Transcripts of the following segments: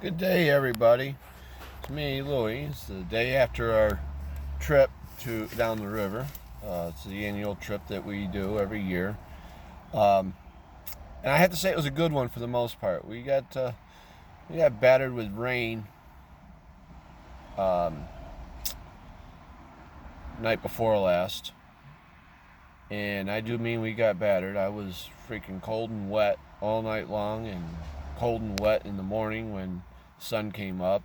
Good day, everybody. It's me, Lewie. It's the day after our trip to down the river. It's the annual trip that we do every year, um, and I have to say it was a good one for the most part. We got battered with rain um, night before last, and I do mean we got battered. I was freaking cold and wet all night long, and cold and wet in the morning when the sun came up.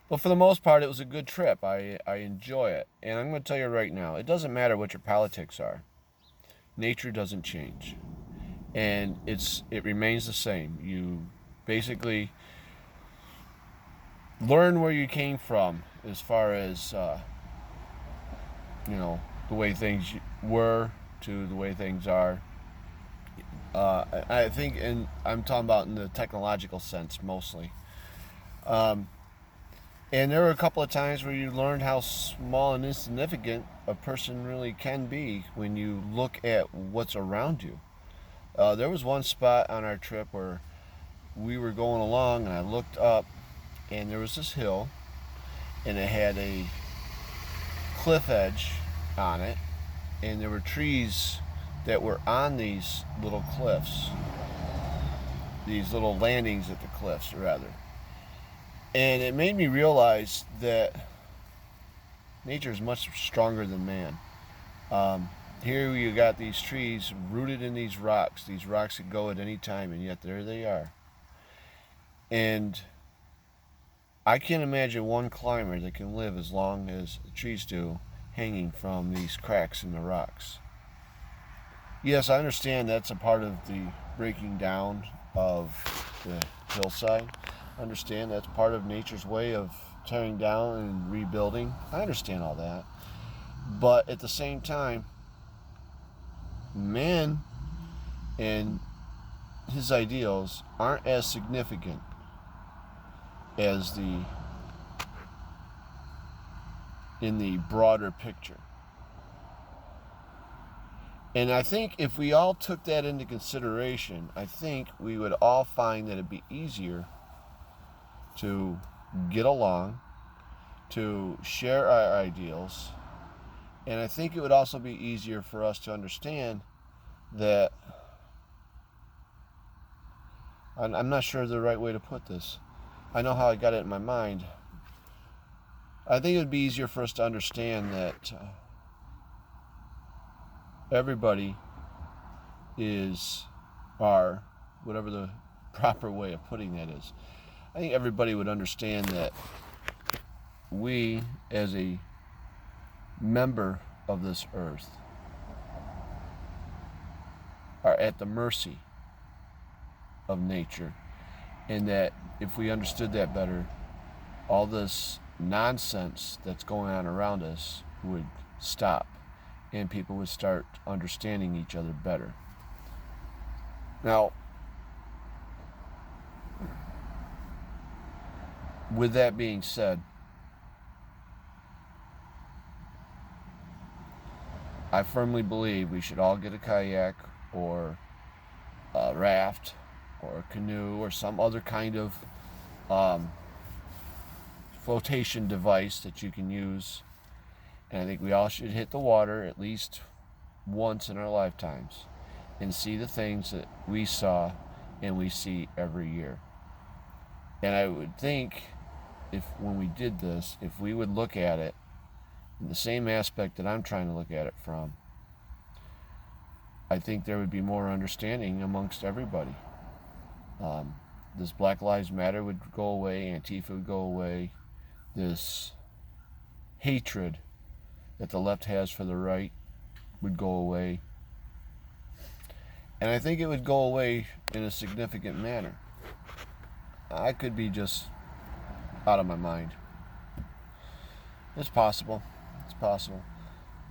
But for the most part, it was a good trip. I enjoy it. And I'm going to tell you right now, it doesn't matter what your politics are. Nature doesn't change. And it remains the same. You basically learn where you came from as far as, the way things were to the way things are. I think, and I'm talking about in the technological sense mostly. Um, And there were a couple of times where you learned how small and insignificant a person really can be when you look at what's around you. There was one spot on our trip where we were going along, and I looked up, and there was this hill, and it had a cliff edge on it, and there were trees that were on these little cliffs, these little landings at the cliffs, rather. And it made me realize that nature is much stronger than man. Um, Here you got these trees rooted in these rocks that go at any time, and yet there they are. And I can't imagine one climber that can live as long as the trees do, hanging from these cracks in the rocks. Yes, I understand that's a part of the breaking down of the hillside. I understand that's part of nature's way of tearing down and rebuilding. I understand all that. But at the same time, man and his ideals aren't as significant as the in the broader picture. And I think if we all took that into consideration, I think we would all find that it'd be easier to get along, to share our ideals, and I think it would also be easier for us to understand that I'm not sure the right way to put this. I know how I got it in my mind. I think it would be easier for us to understand that everybody is our, whatever the proper way of putting that is. I think everybody would understand that we, as a member of this earth, are at the mercy of nature, and that if we understood that better, all this nonsense that's going on around us would stop, and people would start understanding each other better. Now, with that being said, I firmly believe we should all get a kayak or a raft or a canoe or some other kind of um, flotation device that you can use. And I think we all should hit the water at least once in our lifetimes and see the things that we saw and we see every year. And I would think if when we did this, if we would look at it in the same aspect that I'm trying to look at it from, I think there would be more understanding amongst everybody. This Black Lives Matter would go away, Antifa would go away, this hatred that the left has for the right would go away. And I think it would go away in a significant manner. I could be just out of my mind. It's possible. It's possible.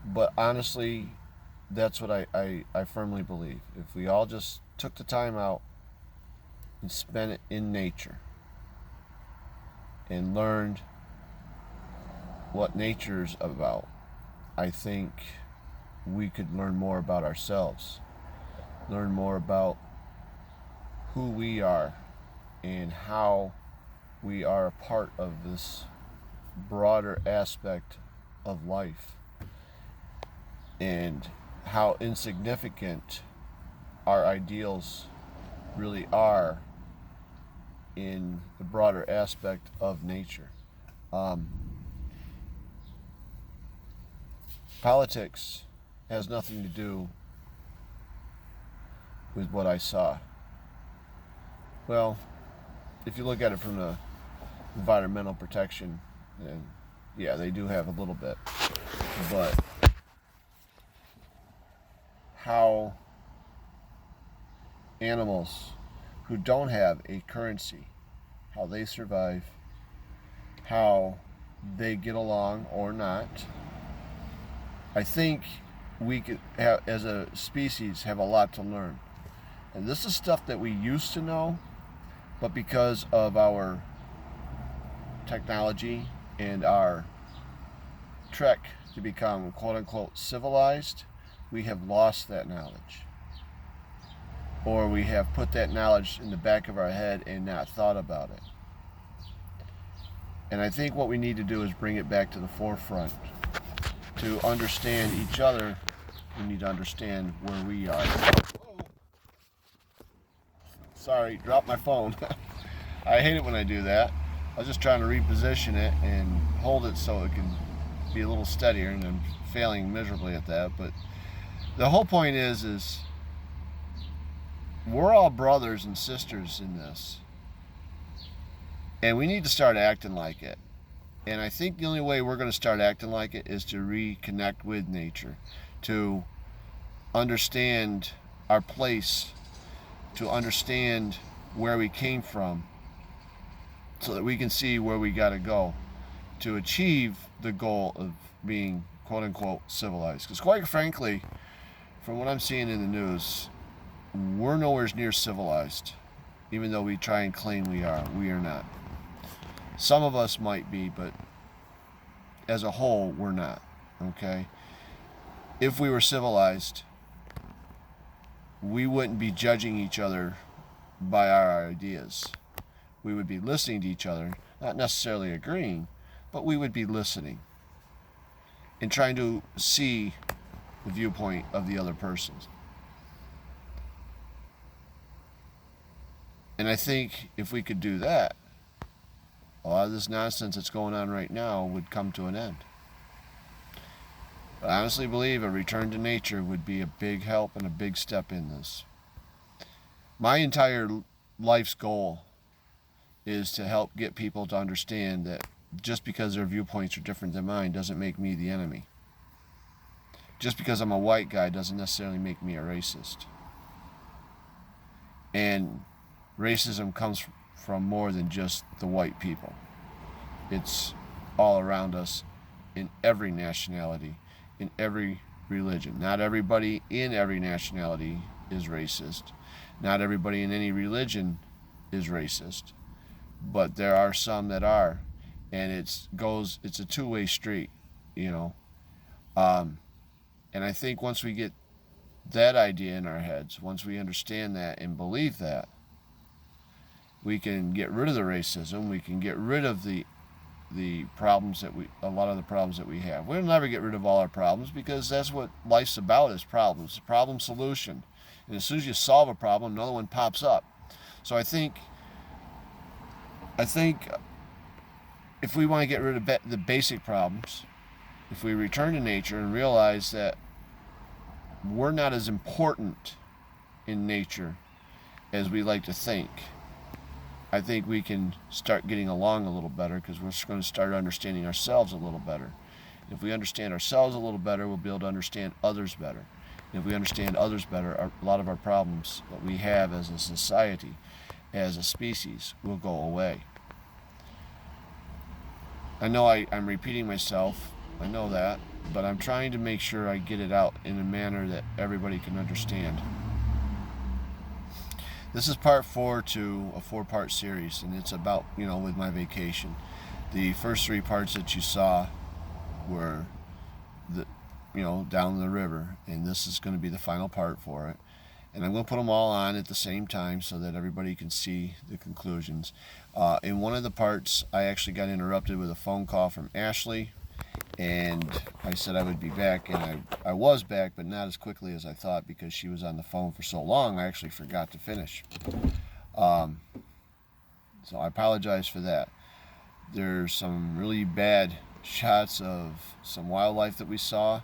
But honestly, that's what I firmly believe. If we all just took the time out and spent it in nature and learned what nature's about, I think we could learn more about ourselves, learn more about who we are and how we are a part of this broader aspect of life, and how insignificant our ideals really are in the broader aspect of nature. Um, Politics has nothing to do with what I saw. Well, if you look at it from the environmental protection, then yeah, they do have a little bit. But how animals who don't have a currency, how they survive, how they get along or not, I think we could have, as a species, have a lot to learn. And this is stuff that we used to know, but because of our technology and our trek to become quote-unquote civilized, we have lost that knowledge. Or we have put that knowledge in the back of our head and not thought about it. And I think what we need to do is bring it back to the forefront. To understand each other, we need to understand where we are. Whoa. Sorry, dropped my phone. I hate it when I do that. I was just trying to reposition it and hold it so it can be a little steadier, and I'm failing miserably at that. But the whole point is we're all brothers and sisters in this. And we need to start acting like it. And I think the only way we're going to start acting like it is to reconnect with nature, to understand our place, to understand where we came from, so that we can see where we got to go to achieve the goal of being quote-unquote civilized. Because quite frankly, from what I'm seeing in the news, we're nowhere near civilized. Even though we try and claim we are not. Some of us might be, but as a whole, we're not. Okay? If we were civilized, we wouldn't be judging each other by our ideas. We would be listening to each other, not necessarily agreeing, but we would be listening and trying to see the viewpoint of the other person. And I think if we could do that, a lot of this nonsense that's going on right now would come to an end. I honestly believe a return to nature would be a big help and a big step in this. My entire life's goal is to help get people to understand that just because their viewpoints are different than mine doesn't make me the enemy. Just because I'm a white guy doesn't necessarily make me a racist. And racism comes from more than just the white people. It's all around us in every nationality, in every religion. Not everybody in every nationality is racist. Not everybody in any religion is racist. But there are some that are. And it's a two-way street, you know. And I think once we get that idea in our heads, once we understand that and believe that, we can get rid of the racism. We can get rid of the problems a lot of the problems that we have. We'll never get rid of all our problems, because that's what life's about, is problems, problem solution. And as soon as you solve a problem, another one pops up. So I think if we want to get rid of the basic problems, if we return to nature and realize that we're not as important in nature as we like to think, I think we can start getting along a little better, because we're going to start understanding ourselves a little better. If we understand ourselves a little better, we'll be able to understand others better. And if we understand others better, a lot of our problems that we have as a society, as a species, will go away. I know I'm repeating myself, I know that, but I'm trying to make sure I get it out in a manner that everybody can understand. This is part 4 to a 4-part series, and it's about, with my vacation. The first 3 parts that you saw were down the river, and this is going to be the final part for it. and I'm going to put them all on at the same time so that everybody can see the conclusions. In one of the parts, I actually got interrupted with a phone call from Ashley, and I said I would be back, and I was back, but not as quickly as I thought because she was on the phone for so long. I actually forgot to finish. So I apologize for that. There's some really bad shots of some wildlife that we saw.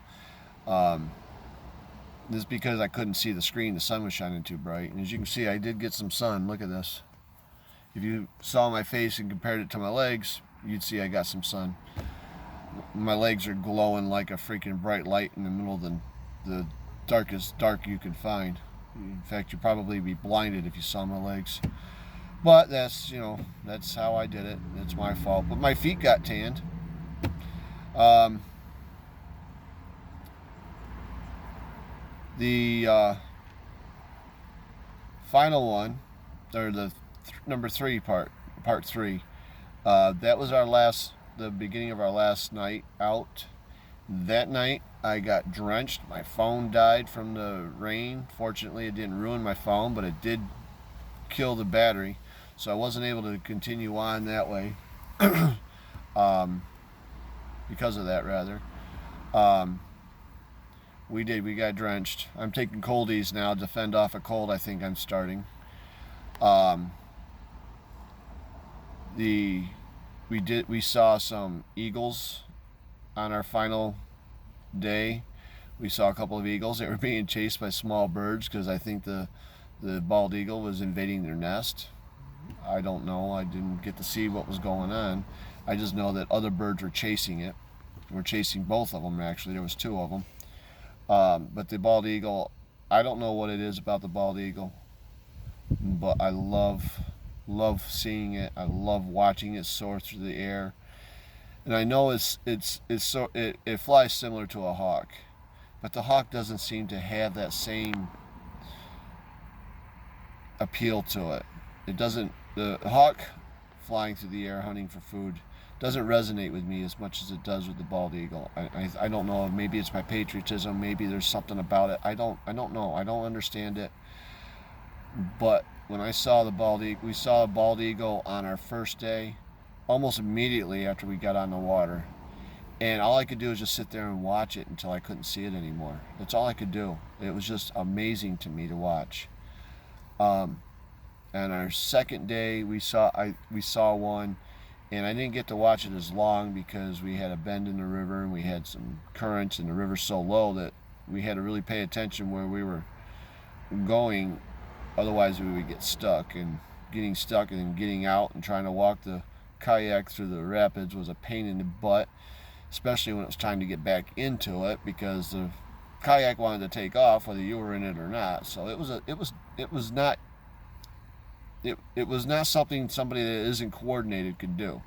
This is because I couldn't see the screen. The sun was shining too bright. And as you can see, I did get some sun. Look at this. If you saw my face and compared it to my legs, you'd see I got some sun. My legs are glowing like a freaking bright light in the middle of the darkest dark you can find. In fact, you'd probably be blinded if you saw my legs. But that's, that's how I did it. It's my fault. But my feet got tanned. The final one, or the number 3 part 3, that was the beginning of our last night out. That night I got drenched. My phone died from the rain. Fortunately, it didn't ruin my phone, but it did kill the battery, so I wasn't able to continue on that way. Because of that, rather. We got drenched. I'm taking coldies now to fend off a cold I think I'm starting. We saw some eagles on our final day. We saw a couple of eagles. They were being chased by small birds because I think the bald eagle was invading their nest. I don't know. I didn't get to see what was going on. I just know that other birds were chasing it. We're chasing both of them, actually. There was 2 of them. But the bald eagle, I don't know what it is about the bald eagle, but I love seeing it. I love watching it soar through the air. And I know it flies similar to a hawk, but the hawk doesn't seem to have that same appeal to it. The hawk flying through the air hunting for food doesn't resonate with me as much as it does with the bald eagle. I don't know. Maybe it's my patriotism. Maybe there's something about it. I don't know. I don't understand it. But when I saw the bald eagle, we saw a bald eagle on our first day, almost immediately after we got on the water. And all I could do was just sit there and watch it until I couldn't see it anymore. That's all I could do. It was just amazing to me to watch. On our second day, we saw one, and I didn't get to watch it as long because we had a bend in the river and we had some currents, and the river's so low that we had to really pay attention where we were going. Otherwise, we would get stuck, and getting stuck and then getting out and trying to walk the kayak through the rapids was a pain in the butt, especially when it was time to get back into it because the kayak wanted to take off whether you were in it or not. So it was not something somebody that isn't coordinated could do.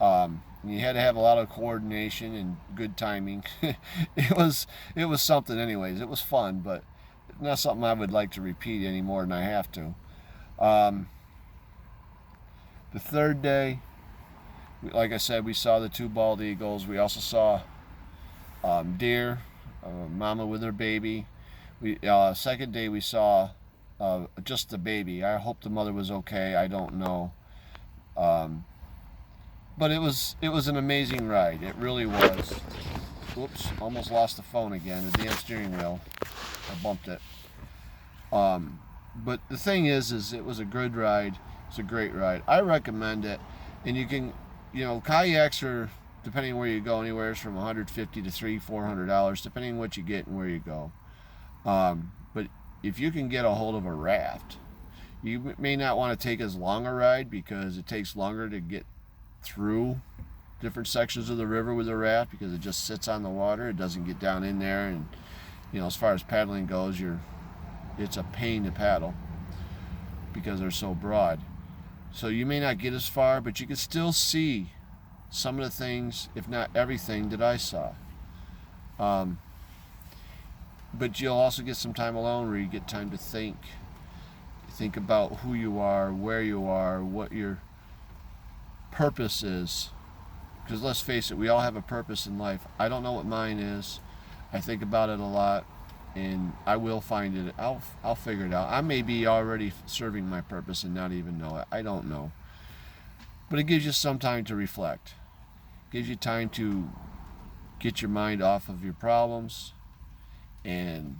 You had to have a lot of coordination and good timing. It was something anyways. It was fun, but not something I would like to repeat any more than I have to. The third day, like I said, we saw the 2 bald eagles. We also saw deer, mama with her baby. Second day we saw just the baby. I hope the mother was okay. I don't know. But it was an amazing ride. It really was. Oops, almost lost the phone again. The damn steering wheel. I bumped it. But the thing is it was a good ride. It's a great ride. I recommend it. And you can, kayaks are, depending on where you go, anywhere from $150 to $300-$400, depending on what you get and where you go. But if you can get a hold of a raft, you may not want to take as long a ride because it takes longer to get through different sections of the river with a raft because it just sits on the water. It doesn't get down in there, and as far as paddling goes, it's a pain to paddle because they're so broad. So you may not get as far, but you can still see some of the things, if not everything, that I saw. But you'll also get some time alone where you get time to think about who you are, where you are, what your purpose is. Because let's face it, we all have a purpose in life. I don't know what mine is. I think about it a lot. and I will find it. I'll figure it out. I may be already serving my purpose and not even know it. I don't know. But it gives you some time to reflect. It gives you time to get your mind off of your problems and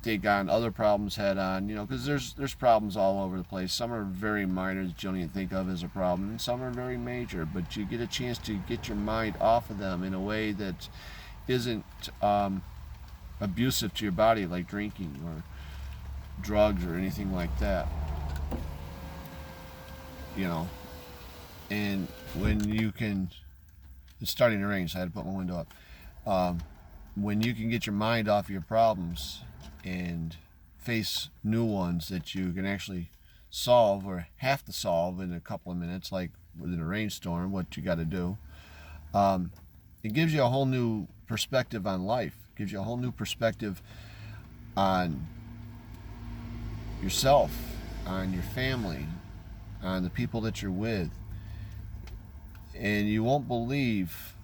take on other problems head on, because there's problems all over the place. Some are very minor that you don't even think of as a problem, and some are very major, but you get a chance to get your mind off of them in a way that isn't abusive to your body, like drinking or drugs or anything like that. And when you can, it's starting to rain, so I had to put my window up. When you can get your mind off your problems and face new ones that you can actually solve or have to solve in a couple of minutes, like within a rainstorm, what you got to do, it gives you a whole new perspective on life. It gives you a whole new perspective on yourself, on your family, on the people that you're with. And you won't believe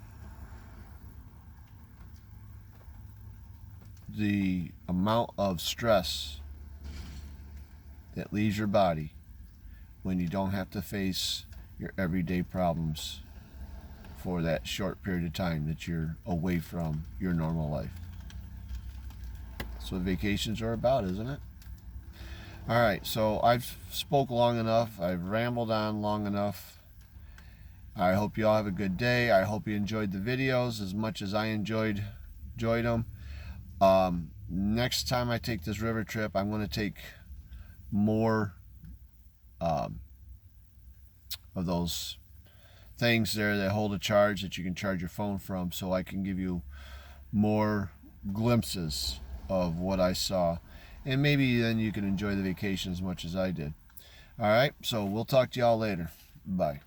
the amount of stress that leaves your body when you don't have to face your everyday problems for that short period of time that you're away from your normal life. That's what vacations are about, isn't it? All right, so I've spoke long enough. I've rambled on long enough. I hope you all have a good day. I hope you enjoyed the videos as much as I enjoyed them. Next time I take this river trip, I'm going to take more of those things there that hold a charge that you can charge your phone from, so I can give you more glimpses of what I saw, and maybe then you can enjoy the vacation as much as I did. All right, so we'll talk to y'all later. Bye.